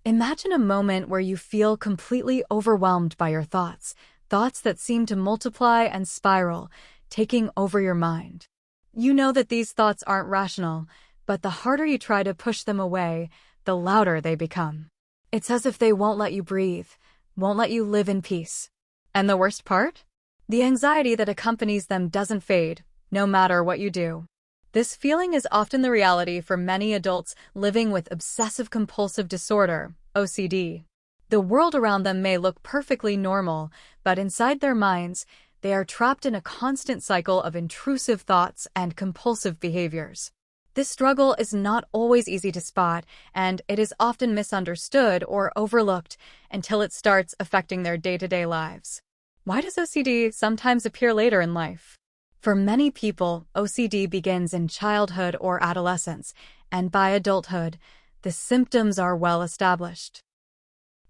Imagine a moment where you feel completely overwhelmed by your thoughts, thoughts that seem to multiply and spiral, taking over your mind. You know that these thoughts aren't rational, but the harder you try to push them away, the louder they become. It's as if they won't let you breathe, won't let you live in peace. And the worst part? The anxiety that accompanies them doesn't fade, no matter what you do. This feeling is often the reality for many adults living with obsessive-compulsive disorder, OCD. The world around them may look perfectly normal, but inside their minds, they are trapped in a constant cycle of intrusive thoughts and compulsive behaviors. This struggle is not always easy to spot, and it is often misunderstood or overlooked until it starts affecting their day-to-day lives. Why does OCD sometimes appear later in life? For many people, OCD begins in childhood or adolescence, and by adulthood, the symptoms are well established.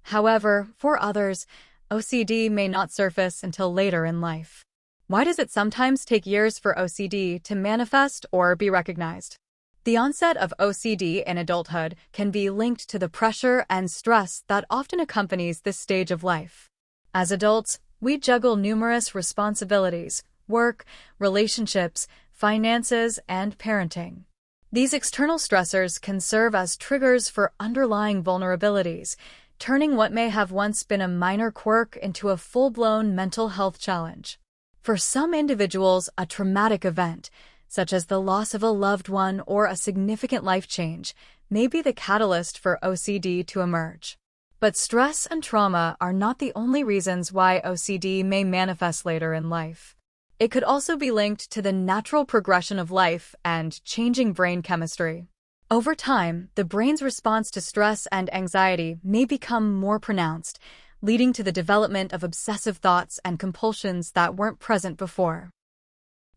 However, for others, OCD may not surface until later in life. Why does it sometimes take years for OCD to manifest or be recognized? The onset of OCD in adulthood can be linked to the pressure and stress that often accompanies this stage of life. As adults, we juggle numerous responsibilities: work, relationships, finances, and parenting. These external stressors can serve as triggers for underlying vulnerabilities, turning what may have once been a minor quirk into a full-blown mental health challenge. For some individuals, a traumatic event, such as the loss of a loved one or a significant life change, may be the catalyst for OCD to emerge. But stress and trauma are not the only reasons why OCD may manifest later in life. It could also be linked to the natural progression of life and changing brain chemistry. Over time, the brain's response to stress and anxiety may become more pronounced, leading to the development of obsessive thoughts and compulsions that weren't present before.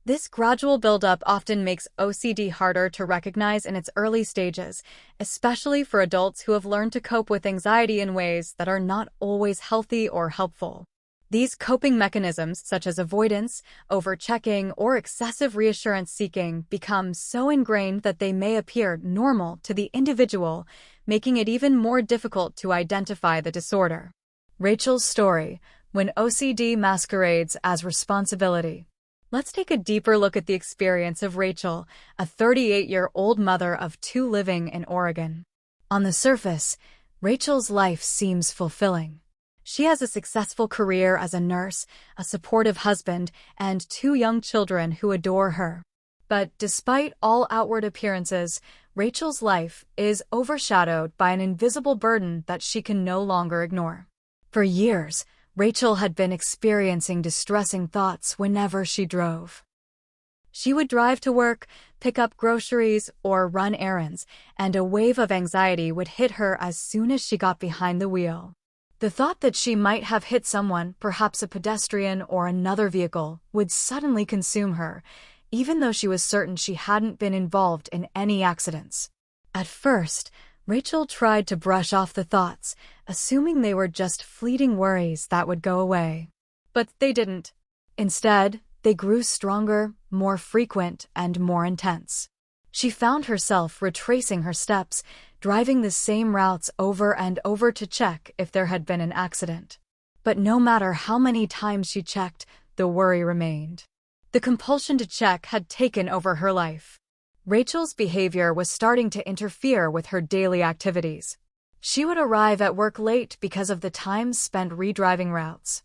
This gradual buildup often makes OCD harder to recognize in its early stages, especially for adults who have learned to cope with anxiety in ways that are not always healthy or helpful. These coping mechanisms, such as avoidance, overchecking, or excessive reassurance seeking, become so ingrained that they may appear normal to the individual, making it even more difficult to identify the disorder. Rachel's story: when OCD masquerades as responsibility. Let's take a deeper look at the experience of Rachel, a 38-year-old mother of 2 living in Oregon. On the surface, Rachel's life seems fulfilling. She has a successful career as a nurse, a supportive husband, and 2 young children who adore her. But despite all outward appearances, Rachel's life is overshadowed by an invisible burden that she can no longer ignore. For years, Rachel had been experiencing distressing thoughts whenever she drove. She would drive to work, pick up groceries, or run errands, and a wave of anxiety would hit her as soon as she got behind the wheel. The thought that she might have hit someone, perhaps a pedestrian or another vehicle, would suddenly consume her, even though she was certain she hadn't been involved in any accidents. At first, Rachel tried to brush off the thoughts, assuming they were just fleeting worries that would go away. But they didn't. Instead, they grew stronger, more frequent, and more intense. She found herself retracing her steps, driving the same routes over and over to check if there had been an accident. But no matter how many times she checked, the worry remained. The compulsion to check had taken over her life. Rachel's behavior was starting to interfere with her daily activities. She would arrive at work late because of the time spent redriving routes.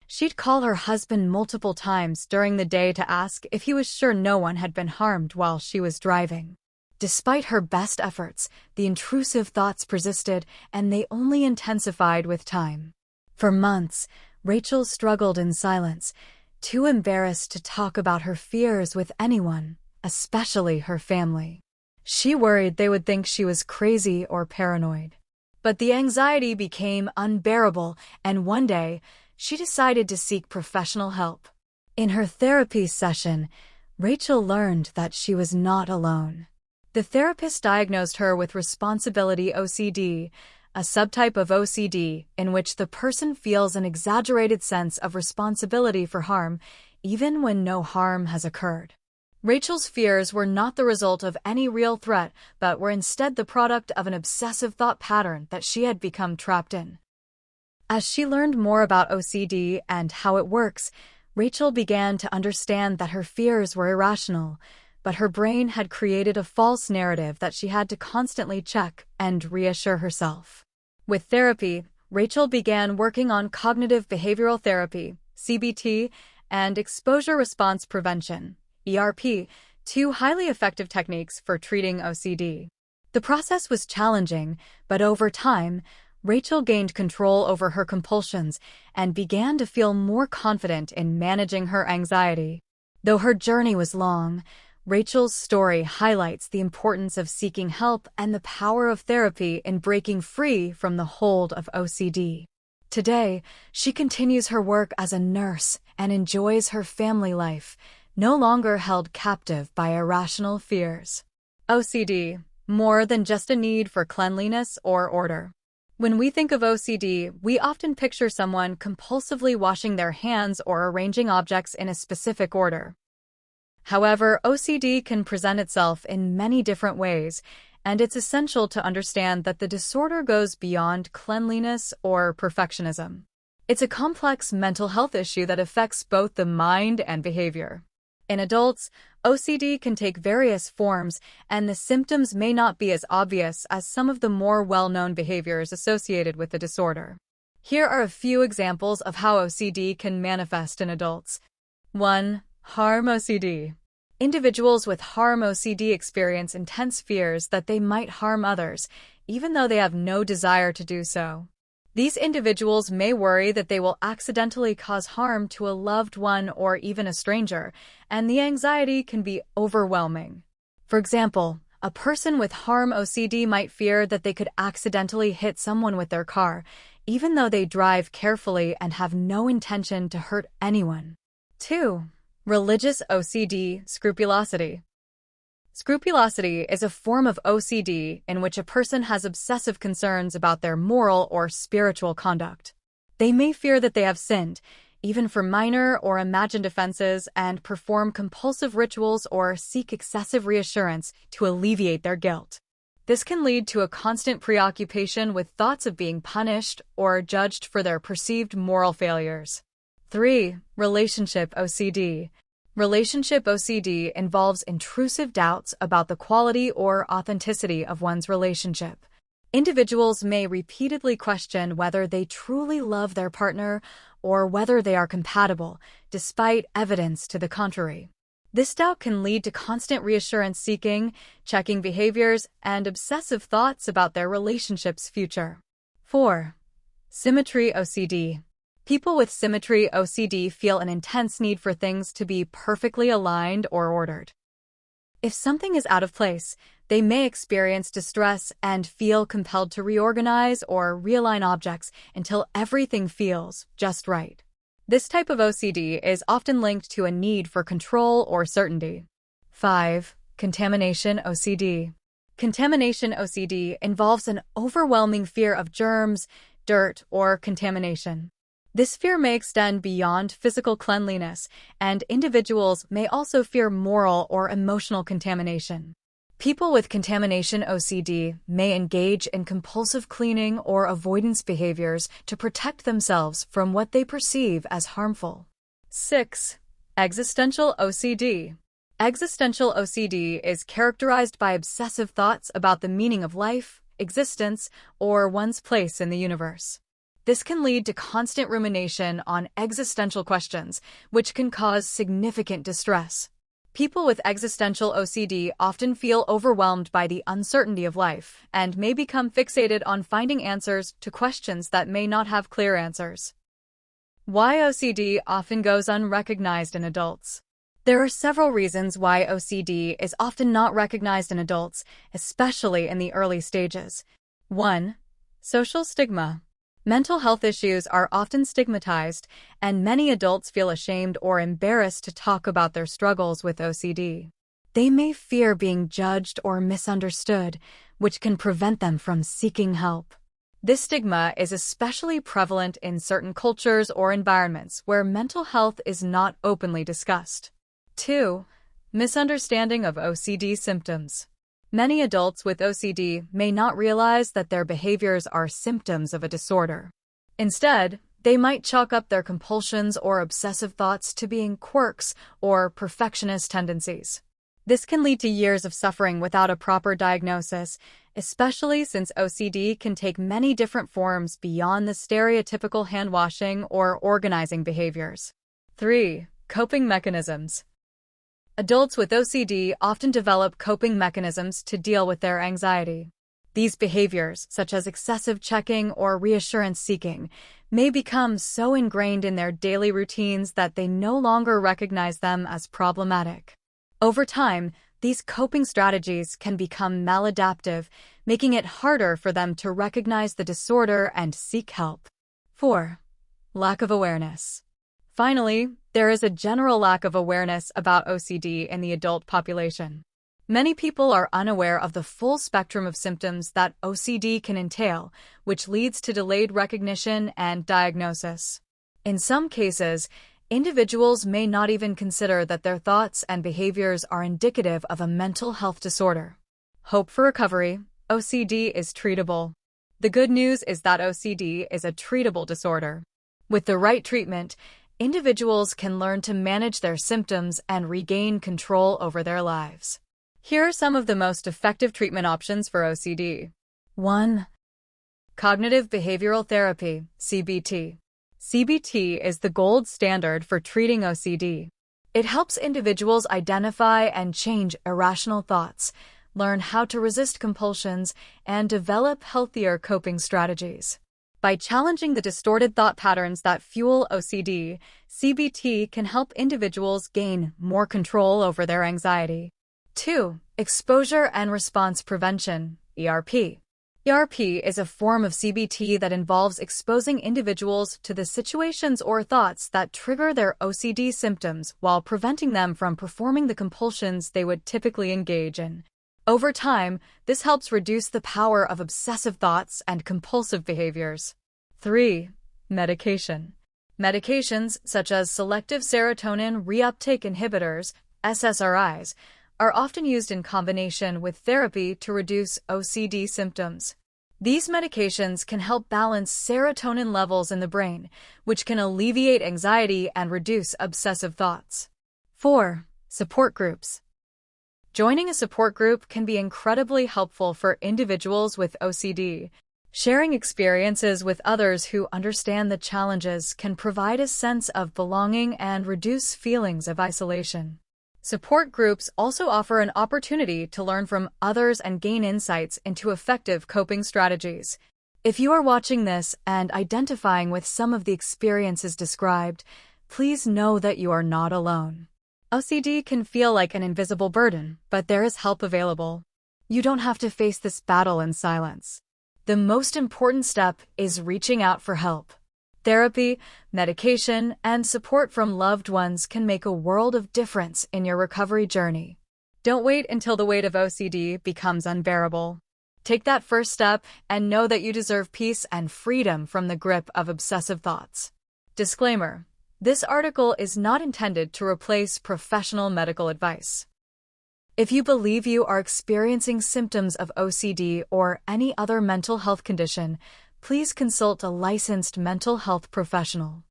She'd call her husband multiple times during the day to ask if he was sure no one had been harmed while she was driving. Despite her best efforts, the intrusive thoughts persisted, and they only intensified with time. For months, Rachel struggled in silence, too embarrassed to talk about her fears with anyone, especially her family. She worried they would think she was crazy or paranoid. But the anxiety became unbearable, and one day, she decided to seek professional help. In her therapy session, Rachel learned that she was not alone. The therapist diagnosed her with responsibility OCD, a subtype of OCD in which the person feels an exaggerated sense of responsibility for harm, even when no harm has occurred. Rachel's fears were not the result of any real threat, but were instead the product of an obsessive thought pattern that she had become trapped in. As she learned more about OCD and how it works, Rachel began to understand that her fears were irrational, but her brain had created a false narrative that she had to constantly check and reassure herself. With therapy, Rachel began working on cognitive behavioral therapy, CBT, and exposure response prevention, ERP, two highly effective techniques for treating OCD. The process was challenging, but over time, Rachel gained control over her compulsions and began to feel more confident in managing her anxiety. Though her journey was long, Rachel's story highlights the importance of seeking help and the power of therapy in breaking free from the hold of OCD. Today, she continues her work as a nurse and enjoys her family life, no longer held captive by irrational fears. OCD, more than just a need for cleanliness or order. When we think of OCD, we often picture someone compulsively washing their hands or arranging objects in a specific order. However, OCD can present itself in many different ways, and it's essential to understand that the disorder goes beyond cleanliness or perfectionism. It's a complex mental health issue that affects both the mind and behavior. In adults, OCD can take various forms, and the symptoms may not be as obvious as some of the more well-known behaviors associated with the disorder. Here are a few examples of how OCD can manifest in adults. 1. Harm OCD. Individuals with harm OCD experience intense fears that they might harm others, even though they have no desire to do so. These individuals may worry that they will accidentally cause harm to a loved one or even a stranger, and the anxiety can be overwhelming. For example, a person with harm OCD might fear that they could accidentally hit someone with their car, even though they drive carefully and have no intention to hurt anyone. 2. Religious OCD, scrupulosity. Scrupulosity is a form of OCD in which a person has obsessive concerns about their moral or spiritual conduct. They may fear that they have sinned, even for minor or imagined offenses, and perform compulsive rituals or seek excessive reassurance to alleviate their guilt. This can lead to a constant preoccupation with thoughts of being punished or judged for their perceived moral failures. 3. Relationship OCD. Relationship OCD involves intrusive doubts about the quality or authenticity of one's relationship. Individuals may repeatedly question whether they truly love their partner or whether they are compatible, despite evidence to the contrary. This doubt can lead to constant reassurance seeking, checking behaviors, and obsessive thoughts about their relationship's future. 4. Symmetry OCD. People with symmetry OCD feel an intense need for things to be perfectly aligned or ordered. If something is out of place, they may experience distress and feel compelled to reorganize or realign objects until everything feels just right. This type of OCD is often linked to a need for control or certainty. 5. Contamination OCD. Contamination OCD involves an overwhelming fear of germs, dirt, or contamination. This fear may extend beyond physical cleanliness, and individuals may also fear moral or emotional contamination. People with contamination OCD may engage in compulsive cleaning or avoidance behaviors to protect themselves from what they perceive as harmful. 6. Existential OCD. Existential OCD is characterized by obsessive thoughts about the meaning of life, existence, or one's place in the universe. This can lead to constant rumination on existential questions, which can cause significant distress. People with existential OCD often feel overwhelmed by the uncertainty of life and may become fixated on finding answers to questions that may not have clear answers. Why OCD often goes unrecognized in adults. There are several reasons why OCD is often not recognized in adults, especially in the early stages. 1. Social stigma. Mental health issues are often stigmatized, and many adults feel ashamed or embarrassed to talk about their struggles with OCD. They may fear being judged or misunderstood, which can prevent them from seeking help. This stigma is especially prevalent in certain cultures or environments where mental health is not openly discussed. 2. Misunderstanding of OCD symptoms. Many adults with OCD may not realize that their behaviors are symptoms of a disorder. Instead, they might chalk up their compulsions or obsessive thoughts to being quirks or perfectionist tendencies. This can lead to years of suffering without a proper diagnosis, especially since OCD can take many different forms beyond the stereotypical hand-washing or organizing behaviors. 3. Coping mechanisms. Adults with OCD often develop coping mechanisms to deal with their anxiety. These behaviors, such as excessive checking or reassurance seeking, may become so ingrained in their daily routines that they no longer recognize them as problematic. Over time, these coping strategies can become maladaptive, making it harder for them to recognize the disorder and seek help. 4. Lack of awareness. Finally, there is a general lack of awareness about OCD in the adult population. Many people are unaware of the full spectrum of symptoms that OCD can entail, which leads to delayed recognition and diagnosis. In some cases, individuals may not even consider that their thoughts and behaviors are indicative of a mental health disorder. Hope for recovery. OCD is treatable. The good news is that OCD is a treatable disorder. With the right treatment, individuals can learn to manage their symptoms and regain control over their lives. Here are some of the most effective treatment options for OCD. 1. Cognitive behavioral therapy, CBT. CBT is the gold standard for treating OCD. It helps individuals identify and change irrational thoughts, learn how to resist compulsions, and develop healthier coping strategies. By challenging the distorted thought patterns that fuel OCD, CBT can help individuals gain more control over their anxiety. 2. Exposure and response prevention, ERP. ERP is a form of CBT that involves exposing individuals to the situations or thoughts that trigger their OCD symptoms while preventing them from performing the compulsions they would typically engage in. Over time, this helps reduce the power of obsessive thoughts and compulsive behaviors. 3. Medication. Medications such as selective serotonin reuptake inhibitors, SSRIs, are often used in combination with therapy to reduce OCD symptoms. These medications can help balance serotonin levels in the brain, which can alleviate anxiety and reduce obsessive thoughts. 4. Support groups. Joining a support group can be incredibly helpful for individuals with OCD. Sharing experiences with others who understand the challenges can provide a sense of belonging and reduce feelings of isolation. Support groups also offer an opportunity to learn from others and gain insights into effective coping strategies. If you are watching this and identifying with some of the experiences described, please know that you are not alone. OCD can feel like an invisible burden, but there is help available. You don't have to face this battle in silence. The most important step is reaching out for help. Therapy, medication, and support from loved ones can make a world of difference in your recovery journey. Don't wait until the weight of OCD becomes unbearable. Take that first step and know that you deserve peace and freedom from the grip of obsessive thoughts. Disclaimer: this article is not intended to replace professional medical advice. If you believe you are experiencing symptoms of OCD or any other mental health condition, please consult a licensed mental health professional.